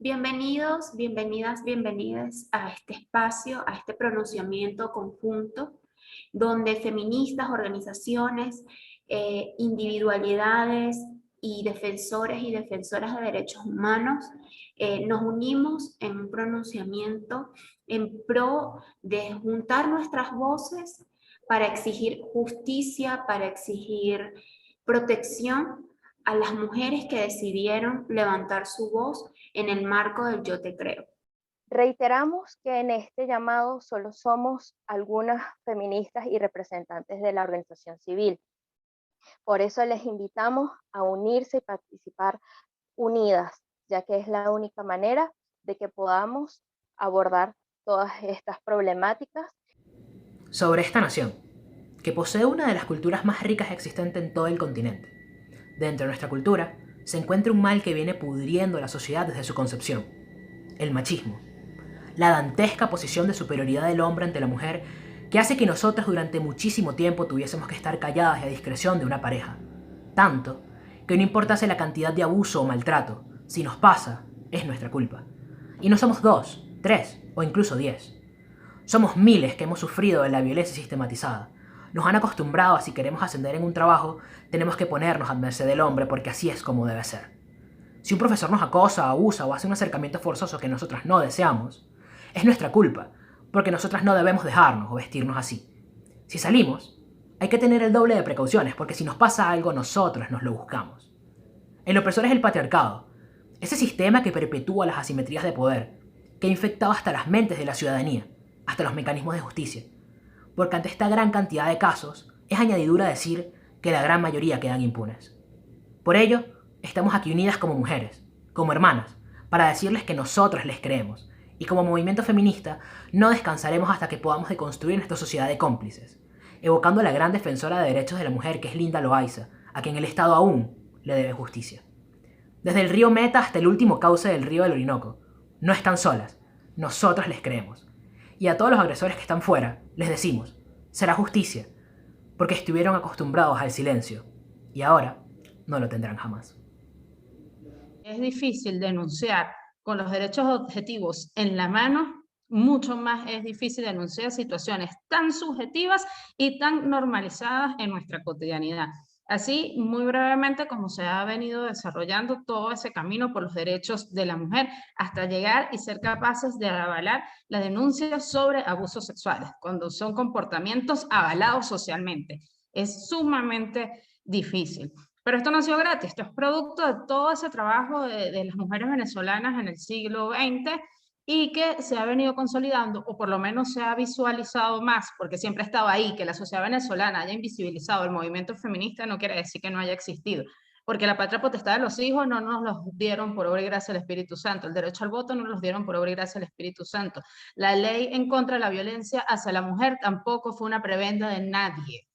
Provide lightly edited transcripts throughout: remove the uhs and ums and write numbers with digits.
Bienvenidos, bienvenidas, bienvenidas a este espacio, a este pronunciamiento conjunto, donde feministas, organizaciones, individualidades y defensores y defensoras de derechos humanos nos unimos en un pronunciamiento en pro de juntar nuestras voces para exigir justicia, para exigir protección a las mujeres que decidieron levantar su voz en el marco del Yo Te Creo. Reiteramos que en este llamado solo somos algunas feministas y representantes de la organización civil. Por eso les invitamos a unirse y participar unidas, ya que es la única manera de que podamos abordar todas estas problemáticas. Sobre esta nación, que posee una de las culturas más ricas existentes en todo el continente. Dentro de nuestra cultura se encuentra un mal que viene pudriendo la sociedad desde su concepción: el machismo. La dantesca posición de superioridad del hombre ante la mujer que hace que nosotras durante muchísimo tiempo tuviésemos que estar calladas y a discreción de una pareja. Tanto que no importase la cantidad de abuso o maltrato, si nos pasa, es nuestra culpa. Y no somos 2, 3 o incluso 10. Somos miles que hemos sufrido de la violencia sistematizada. Nos han acostumbrado a si queremos ascender en un trabajo, tenemos que ponernos a merced del hombre porque así es como debe ser. Si un profesor nos acosa, abusa o hace un acercamiento forzoso que nosotras no deseamos, es nuestra culpa, porque nosotras no debemos dejarnos o vestirnos así. Si salimos, hay que tener el doble de precauciones, porque si nos pasa algo, nosotros nos lo buscamos. El opresor es el patriarcado, ese sistema que perpetúa las asimetrías de poder, que ha infectado hasta las mentes de la ciudadanía, hasta los mecanismos de justicia. Porque ante esta gran cantidad de casos, es añadidura decir que la gran mayoría quedan impunes. Por ello, estamos aquí unidas como mujeres, como hermanas, para decirles que nosotros les creemos, y como movimiento feminista no descansaremos hasta que podamos deconstruir nuestra sociedad de cómplices, evocando a la gran defensora de derechos de la mujer que es Linda Loaiza, a quien el Estado aún le debe justicia. Desde el río Meta hasta el último cauce del río del Orinoco, no están solas, nosotras les creemos. Y a todos los agresores que están fuera, les decimos, será justicia, porque estuvieron acostumbrados al silencio, y ahora no lo tendrán jamás. Es difícil denunciar con los derechos objetivos en la mano, mucho más es difícil denunciar situaciones tan subjetivas y tan normalizadas en nuestra cotidianidad. Así, muy brevemente, como se ha venido desarrollando todo ese camino por los derechos de la mujer hasta llegar y ser capaces de avalar la denuncia sobre abusos sexuales, cuando son comportamientos avalados socialmente. Es sumamente difícil. Pero esto no ha sido gratis, esto es producto de todo ese trabajo de las mujeres venezolanas en el siglo XX y que se ha venido consolidando, o por lo menos se ha visualizado más, porque siempre ha estado ahí. Que la sociedad venezolana haya invisibilizado el movimiento feminista no quiere decir que no haya existido, porque la patria potestad de los hijos no nos los dieron por obra y gracia del Espíritu Santo, el derecho al voto no nos los dieron por obra y gracia del Espíritu Santo, la ley en contra de la violencia hacia la mujer tampoco fue una prebenda de nadie.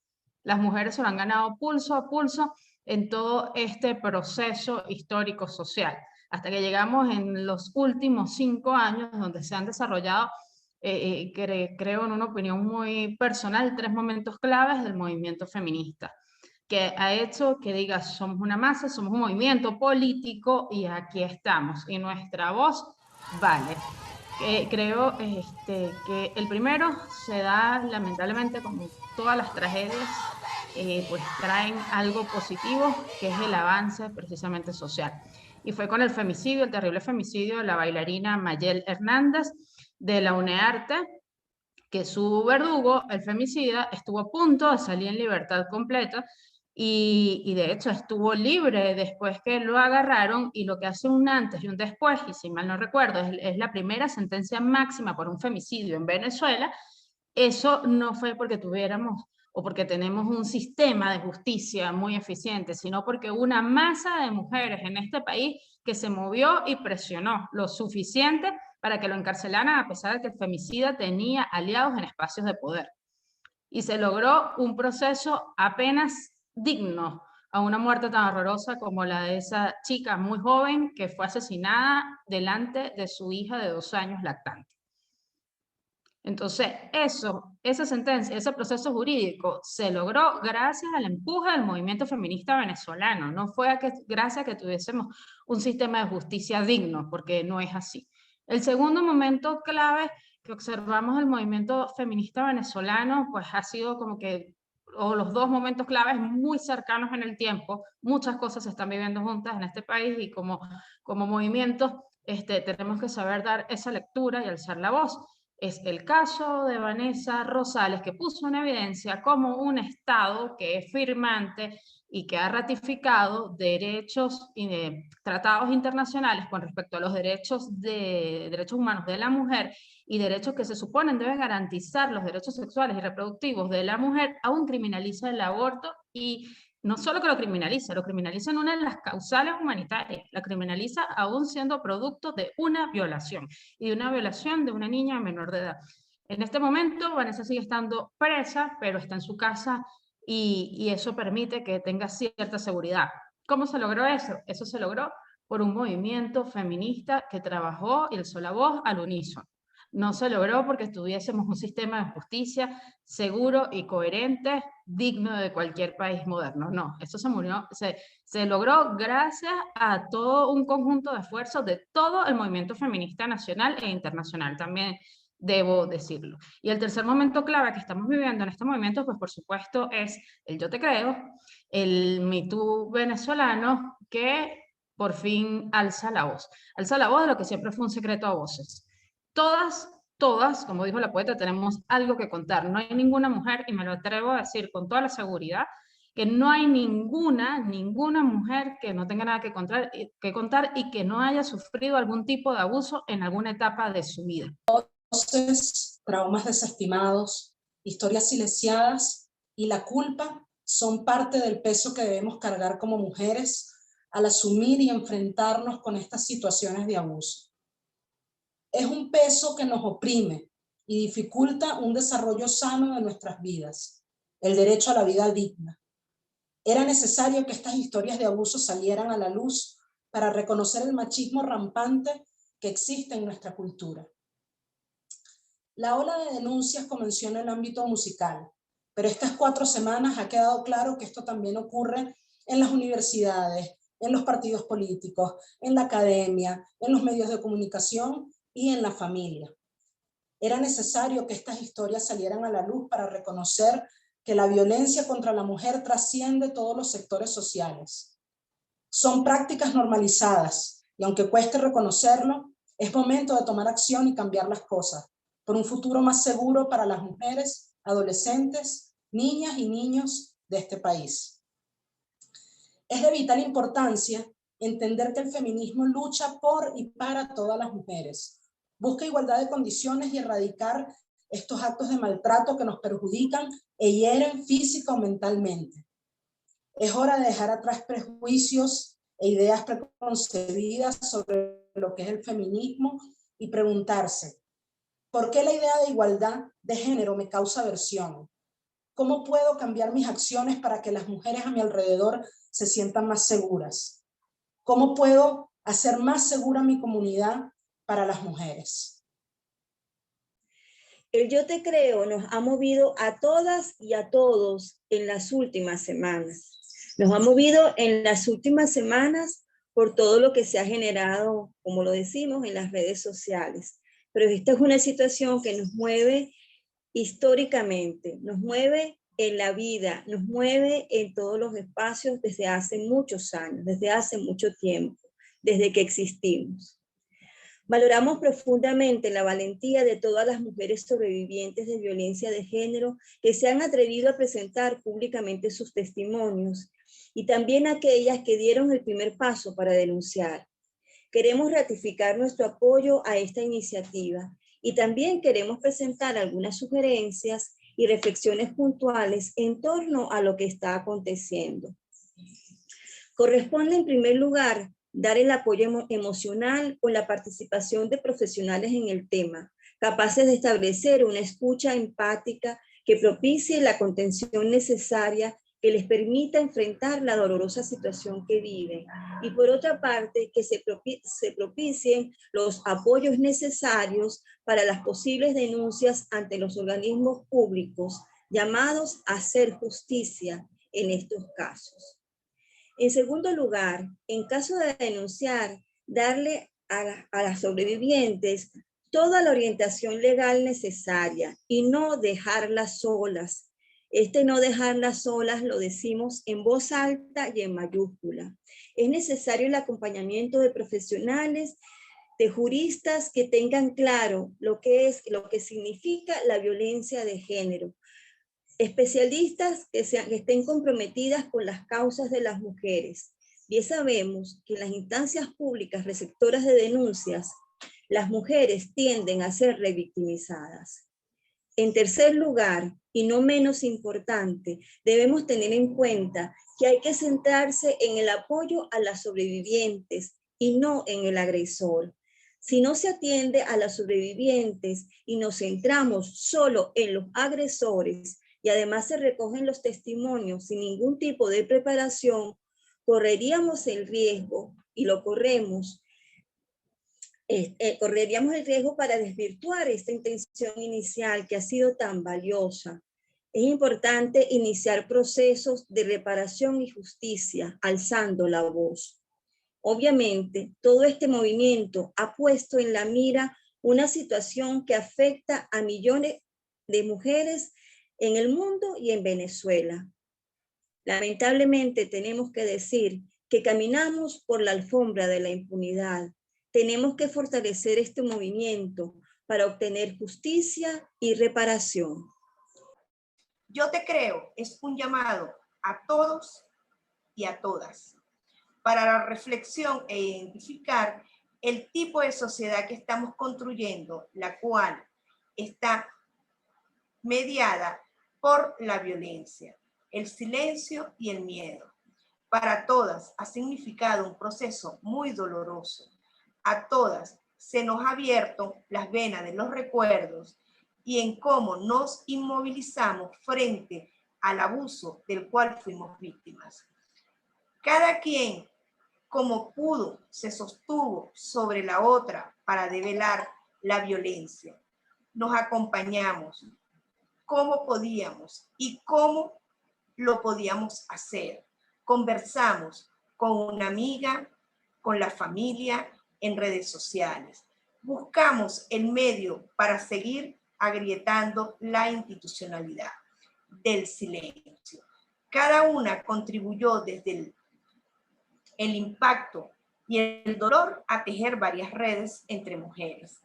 Las mujeres se lo han ganado pulso a pulso en todo este proceso histórico social, hasta que llegamos en los últimos 5 años, donde se han desarrollado, creo en una opinión muy personal, 3 momentos claves del movimiento feminista, que ha hecho que digas, somos una masa, somos un movimiento político y aquí estamos, y nuestra voz vale. Creo que el primero se da lamentablemente, como todas las tragedias, pues traen algo positivo, que es el avance precisamente social. Y fue con el femicidio, el terrible femicidio de la bailarina Mayel Hernández de la UNEARTE, que su verdugo, el femicida, estuvo a punto de salir en libertad completa y de hecho estuvo libre después que lo agarraron, y lo que hace un antes y un después, y si mal no recuerdo, es la primera sentencia máxima por un femicidio en Venezuela. Eso no fue porque tuviéramos o porque tenemos un sistema de justicia muy eficiente, sino porque hubo una masa de mujeres en este país que se movió y presionó lo suficiente para que lo encarcelaran, a pesar de que el femicida tenía aliados en espacios de poder. Y se logró un proceso apenas digno a una muerte tan horrorosa como la de esa chica muy joven que fue asesinada delante de su hija de 2 años lactante. Entonces, esa sentencia, ese proceso jurídico se logró gracias al empuje del movimiento feminista venezolano. No fue gracias a que tuviésemos un sistema de justicia digno, porque no es así. El segundo momento clave que observamos del movimiento feminista venezolano, pues ha sido como que, o los dos momentos claves muy cercanos en el tiempo. Muchas cosas se están viviendo juntas en este país y como movimiento tenemos que saber dar esa lectura y alzar la voz. Es el caso de Vanessa Rosales, que puso en evidencia cómo un Estado que es firmante y que ha ratificado derechos y tratados internacionales con respecto a los derechos humanos de la mujer y derechos que se suponen deben garantizar los derechos sexuales y reproductivos de la mujer, aún criminaliza el aborto y no solo que lo criminaliza en una de las causales humanitarias, la criminaliza aún siendo producto de una violación y de una violación de una niña menor de edad. En este momento, Vanessa sigue estando presa, pero está en su casa y eso permite que tenga cierta seguridad. ¿Cómo se logró eso? Eso se logró por un movimiento feminista que trabajó y alzó la voz al unísono. No se logró porque tuviésemos un sistema de justicia seguro y coherente, digno de cualquier país moderno. No, eso se logró gracias a todo un conjunto de esfuerzos de todo el movimiento feminista nacional e internacional, también debo decirlo. Y el tercer momento clave que estamos viviendo en este movimiento, pues por supuesto es el Yo Te Creo, el Me Too venezolano, que por fin alza la voz de lo que siempre fue un secreto a voces. Todas, como dijo la poeta, tenemos algo que contar. No hay ninguna mujer, y me lo atrevo a decir con toda la seguridad, que no hay ninguna mujer que no tenga nada que contar y que no haya sufrido algún tipo de abuso en alguna etapa de su vida. Voces, traumas desestimados, historias silenciadas y la culpa son parte del peso que debemos cargar como mujeres al asumir y enfrentarnos con estas situaciones de abuso. Es un peso que nos oprime y dificulta un desarrollo sano de nuestras vidas, el derecho a la vida digna. Era necesario que estas historias de abuso salieran a la luz para reconocer el machismo rampante que existe en nuestra cultura. La ola de denuncias comenzó en el ámbito musical, pero estas 4 semanas ha quedado claro que esto también ocurre en las universidades, en los partidos políticos, en la academia, en los medios de comunicación y en la familia. Era necesario que estas historias salieran a la luz para reconocer que la violencia contra la mujer trasciende todos los sectores sociales. Son prácticas normalizadas y aunque cueste reconocerlo, es momento de tomar acción y cambiar las cosas por un futuro más seguro para las mujeres, adolescentes, niñas y niños de este país. Es de vital importancia entender que el feminismo lucha por y para todas las mujeres. Busca igualdad de condiciones y erradicar estos actos de maltrato que nos perjudican e hieren física o mentalmente. Es hora de dejar atrás prejuicios e ideas preconcebidas sobre lo que es el feminismo y preguntarse, ¿por qué la idea de igualdad de género me causa aversión? ¿Cómo puedo cambiar mis acciones para que las mujeres a mi alrededor se sientan más seguras? ¿Cómo puedo hacer más segura mi comunidad para las mujeres? El Yo Te Creo nos ha movido a todas y a todos en las últimas semanas. Nos ha movido en las últimas semanas por todo lo que se ha generado, como lo decimos, en las redes sociales. Pero esta es una situación que nos mueve históricamente, nos mueve en la vida, nos mueve en todos los espacios desde hace muchos años, desde hace mucho tiempo, desde que existimos. Valoramos profundamente la valentía de todas las mujeres sobrevivientes de violencia de género que se han atrevido a presentar públicamente sus testimonios y también aquellas que dieron el primer paso para denunciar. Queremos ratificar nuestro apoyo a esta iniciativa y también queremos presentar algunas sugerencias y reflexiones puntuales en torno a lo que está aconteciendo. Corresponde en primer lugar dar el apoyo emocional con la participación de profesionales en el tema, capaces de establecer una escucha empática que propicie la contención necesaria que que les permita enfrentar la dolorosa situación que viven. Y por otra parte, que se propicien los apoyos necesarios para las posibles denuncias ante los organismos públicos llamados a hacer justicia en estos casos. En segundo lugar, en caso de denunciar, darle a las sobrevivientes toda la orientación legal necesaria y no dejarlas solas. No dejarlas solas lo decimos en voz alta y en mayúscula. Es necesario el acompañamiento de profesionales, de juristas que tengan claro lo que significa la violencia de género. Especialistas que estén comprometidas con las causas de las mujeres. Bien sabemos que en las instancias públicas receptoras de denuncias, las mujeres tienden a ser revictimizadas. En tercer lugar, y no menos importante, debemos tener en cuenta que hay que centrarse en el apoyo a las sobrevivientes y no en el agresor. Si no se atiende a las sobrevivientes y nos centramos solo en los agresores y además se recogen los testimonios sin ningún tipo de preparación, correríamos el riesgo, y lo corremos, correríamos el riesgo para desvirtuar esta intención inicial que ha sido tan valiosa. Es importante iniciar procesos de reparación y justicia, alzando la voz. Obviamente, todo este movimiento ha puesto en la mira una situación que afecta a millones de mujeres en el mundo y en Venezuela. Lamentablemente tenemos que decir que caminamos por la alfombra de la impunidad. Tenemos que fortalecer este movimiento para obtener justicia y reparación. Yo te creo es un llamado a todos y a todas para la reflexión e identificar el tipo de sociedad que estamos construyendo, la cual está mediada por la violencia, el silencio y el miedo. Para todas ha significado un proceso muy doloroso. A todas se nos ha abierto las venas de los recuerdos y en cómo nos inmovilizamos frente al abuso del cual fuimos víctimas. Cada quien, como pudo, se sostuvo sobre la otra para develar la violencia. Nos acompañamos, cómo podíamos y cómo lo podíamos hacer. Conversamos con una amiga, con la familia, en redes sociales. Buscamos el medio para seguir agrietando la institucionalidad del silencio. Cada una contribuyó desde el impacto y el dolor a tejer varias redes entre mujeres.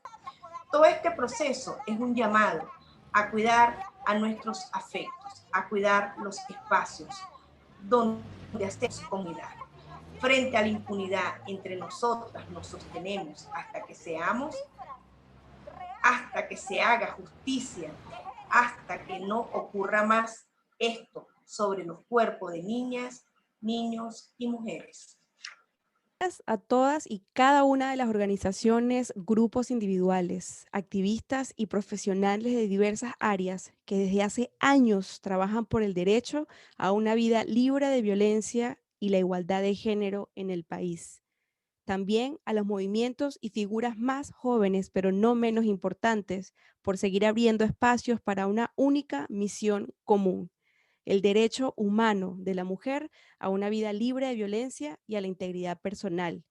Todo este proceso es un llamado a cuidar a nuestros afectos, a cuidar los espacios donde hacemos comunidad. Frente a la impunidad, entre nosotras nos sostenemos hasta que seamos, hasta que se haga justicia, hasta que no ocurra más esto sobre los cuerpos de niñas, niños y mujeres. A todas y cada una de las organizaciones, grupos individuales, activistas y profesionales de diversas áreas que desde hace años trabajan por el derecho a una vida libre de violencia y la igualdad de género en el país. También a los movimientos y figuras más jóvenes, pero no menos importantes, por seguir abriendo espacios para una única misión común: el derecho humano de la mujer a una vida libre de violencia y a la integridad personal.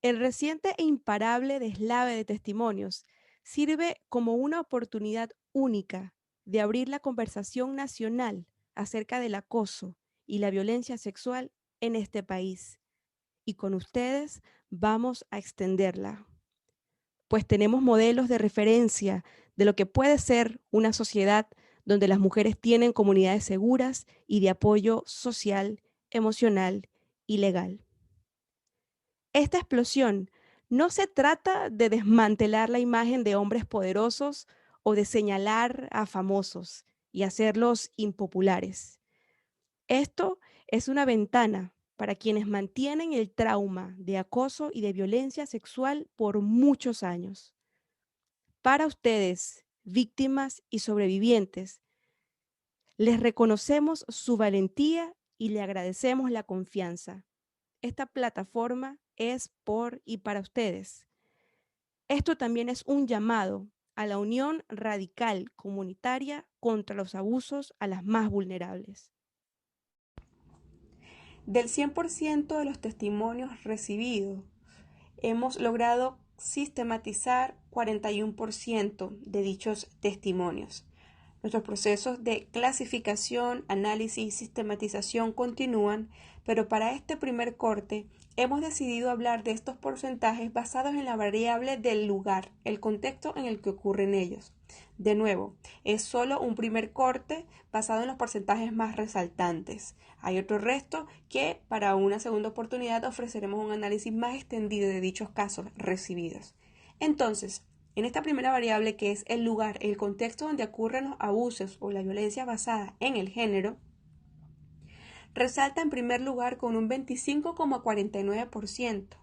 El reciente e imparable deslave de testimonios sirve como una oportunidad única de abrir la conversación nacional acerca del acoso y la violencia sexual en este país. Y con ustedes vamos a extenderla, pues tenemos modelos de referencia de lo que puede ser una sociedad donde las mujeres tienen comunidades seguras y de apoyo social, emocional y legal. Esta explosión no se trata de desmantelar la imagen de hombres poderosos o de señalar a famosos y hacerlos impopulares. Esto es una ventana para quienes mantienen el trauma de acoso y de violencia sexual por muchos años. Para ustedes, víctimas y sobrevivientes, Les reconocemos su valentía y le agradecemos la confianza. Esta plataforma es por y para ustedes. Esto también es un llamado a la unión radical comunitaria contra los abusos a las más vulnerables. Del 100% de los testimonios recibidos, hemos logrado sistematizar 41% de dichos testimonios. Nuestros procesos de clasificación, análisis y sistematización continúan, pero para este primer corte hemos decidido hablar de estos porcentajes basados en la variable del lugar, el contexto en el que ocurren ellos. De nuevo, es solo un primer corte basado en los porcentajes más resaltantes. Hay otro resto que para una segunda oportunidad ofreceremos un análisis más extendido de dichos casos recibidos. Entonces, en esta primera variable, que es el lugar, el contexto donde ocurren los abusos o la violencia basada en el género, resalta en primer lugar con un 25,49%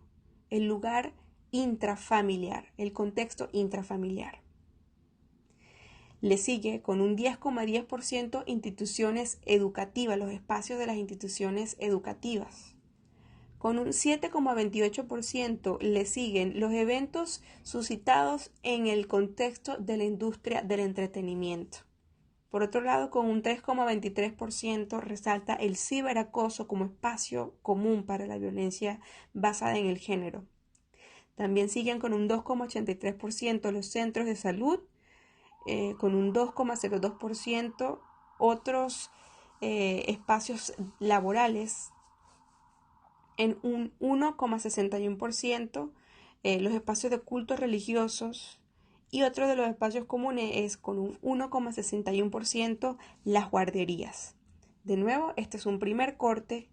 el lugar intrafamiliar, el contexto intrafamiliar. Le sigue con un 10,10% instituciones educativas, los espacios de las instituciones educativas. Con un 7,28% le siguen los eventos suscitados en el contexto de la industria del entretenimiento. Por otro lado, con un 3,23% resalta el ciberacoso como espacio común para la violencia basada en el género. También siguen con un 2,83% los centros de salud, con un 2,02% otros espacios laborales, en un 1,61% los espacios de cultos religiosos, y otro de los espacios comunes es con un 1,61% las guarderías. De nuevo, este es un primer corte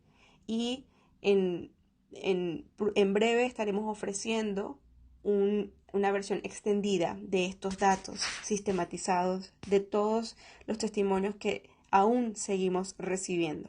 y en breve estaremos ofreciendo una versión extendida de estos datos sistematizados de todos los testimonios que aún seguimos recibiendo.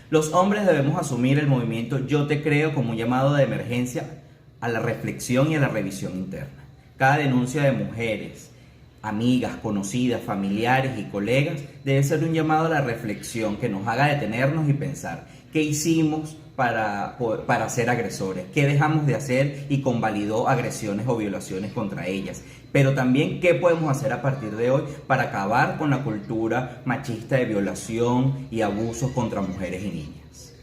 Los hombres debemos asumir el movimiento Yo Te Creo como un llamado de emergencia a la reflexión y a la revisión interna. Cada denuncia de mujeres, amigas, conocidas, familiares y colegas debe ser un llamado a la reflexión que nos haga detenernos y pensar qué hicimos para ser agresores, qué dejamos de hacer y convalidó agresiones o violaciones contra ellas, pero también qué podemos hacer a partir de hoy para acabar con la cultura machista de violación y abusos contra mujeres y niñas.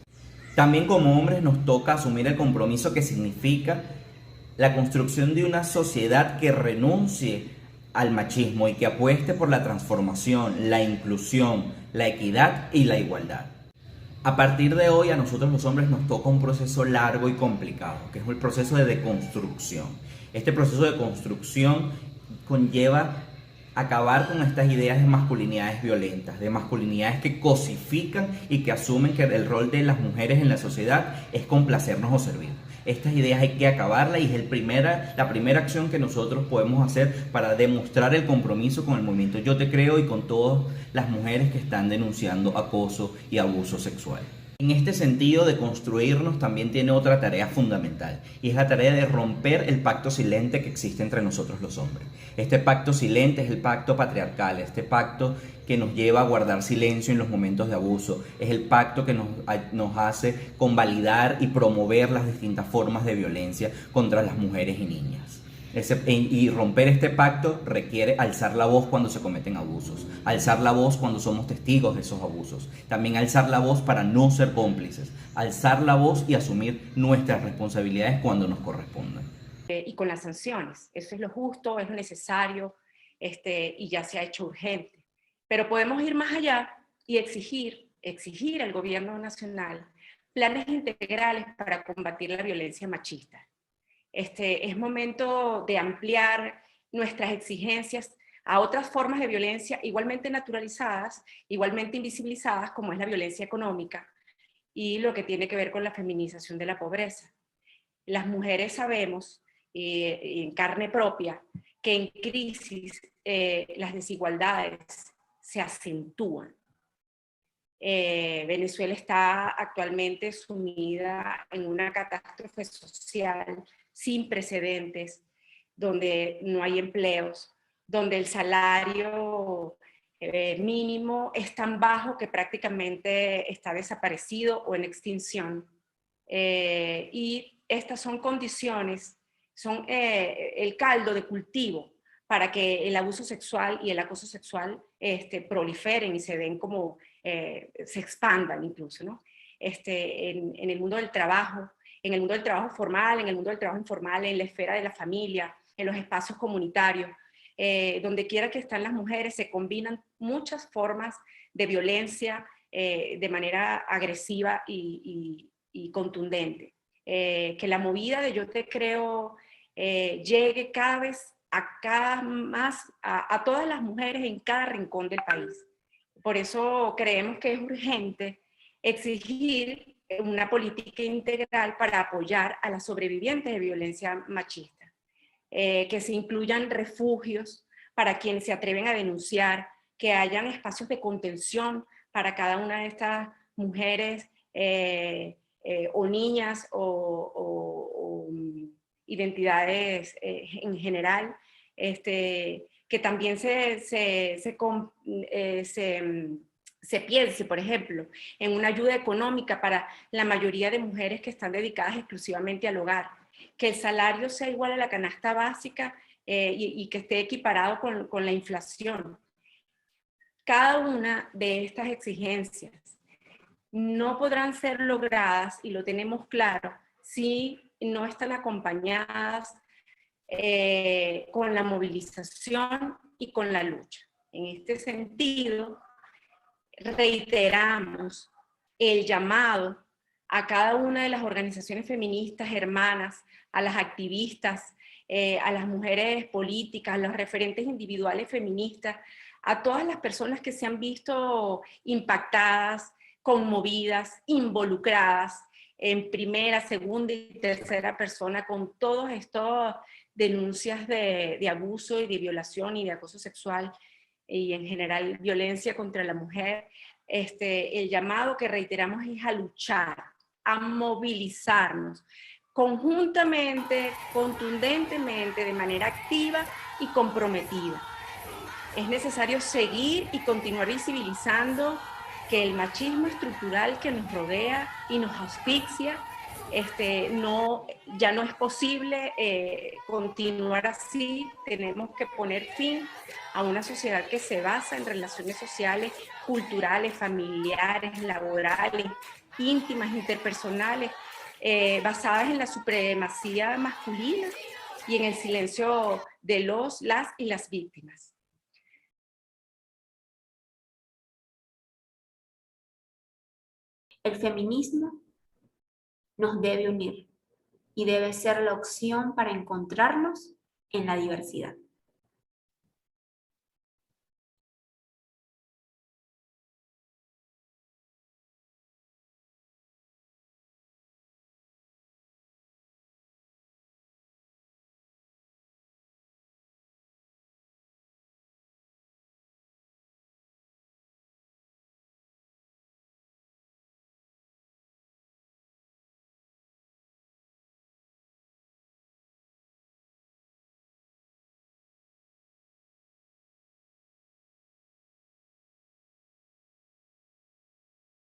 También como hombres nos toca asumir el compromiso que significa la construcción de una sociedad que renuncie al machismo y que apueste por la transformación, la inclusión, la equidad y la igualdad. A partir de hoy a nosotros los hombres nos toca un proceso largo y complicado, que es el proceso de deconstrucción. Este proceso de construcción conlleva acabar con estas ideas de masculinidades violentas, de masculinidades que cosifican y que asumen que el rol de las mujeres en la sociedad es complacernos o servir. Estas ideas hay que acabarlas y es la primera acción que nosotros podemos hacer para demostrar el compromiso con el movimiento Yo Te Creo y con todas las mujeres que están denunciando acoso y abuso sexual. En este sentido de construirnos también tiene otra tarea fundamental y es la tarea de romper el pacto silente que existe entre nosotros los hombres. Este pacto silente es el pacto patriarcal, este pacto que nos lleva a guardar silencio en los momentos de abuso, es el pacto que nos hace convalidar y promover las distintas formas de violencia contra las mujeres y niñas. Y romper este pacto requiere alzar la voz cuando se cometen abusos, alzar la voz cuando somos testigos de esos abusos, también alzar la voz para no ser cómplices, alzar la voz y asumir nuestras responsabilidades cuando nos correspondan. Y con las sanciones, eso es lo justo, es lo necesario, y ya se ha hecho urgente. Pero podemos ir más allá y exigir al gobierno nacional planes integrales para combatir la violencia machista. Es momento de ampliar nuestras exigencias a otras formas de violencia igualmente naturalizadas, igualmente invisibilizadas, como es la violencia económica y lo que tiene que ver con la feminización de la pobreza. Las mujeres sabemos, en carne propia, que en crisis las desigualdades se acentúan. Venezuela está actualmente sumida en una catástrofe social sin precedentes, donde no hay empleos, donde el salario mínimo es tan bajo que prácticamente está desaparecido o en extinción. Y estas son condiciones, son el caldo de cultivo para que el abuso sexual y el acoso sexual proliferen y se den como, se expandan incluso, ¿no? En el mundo del trabajo, en el mundo del trabajo formal, en el mundo del trabajo informal, en la esfera de la familia, en los espacios comunitarios, donde quiera que están las mujeres, se combinan muchas formas de violencia de manera agresiva y contundente. Que la movida de Yo Te Creo llegue cada vez a todas las mujeres en cada rincón del país. Por eso creemos que es urgente exigir una política integral para apoyar a las sobrevivientes de violencia machista, que se incluyan refugios para quienes se atreven a denunciar, que hayan espacios de contención para cada una de estas mujeres o niñas o identidades en general, que también se piense, por ejemplo, en una ayuda económica para la mayoría de mujeres que están dedicadas exclusivamente al hogar, que el salario sea igual a la canasta básica y que esté equiparado con la inflación. Cada una de estas exigencias no podrán ser logradas, y lo tenemos claro, si no están acompañadas con la movilización y con la lucha. En este sentido, reiteramos el llamado a cada una de las organizaciones feministas hermanas, a las activistas, a las mujeres políticas, a los referentes individuales feministas, a todas las personas que se han visto impactadas, conmovidas, involucradas en primera, segunda y tercera persona con todas estas denuncias de abuso y de violación y de acoso sexual y en general violencia contra la mujer. El llamado que reiteramos es a luchar, a movilizarnos conjuntamente, contundentemente, de manera activa y comprometida. Es necesario seguir y continuar visibilizando que el machismo estructural que nos rodea y nos asfixia, ya no es posible continuar así. Tenemos que poner fin a una sociedad que se basa en relaciones sociales, culturales, familiares, laborales, íntimas, interpersonales, basadas en la supremacía masculina y en el silencio de las y las víctimas. El feminismo nos debe unir y debe ser la opción para encontrarnos en la diversidad.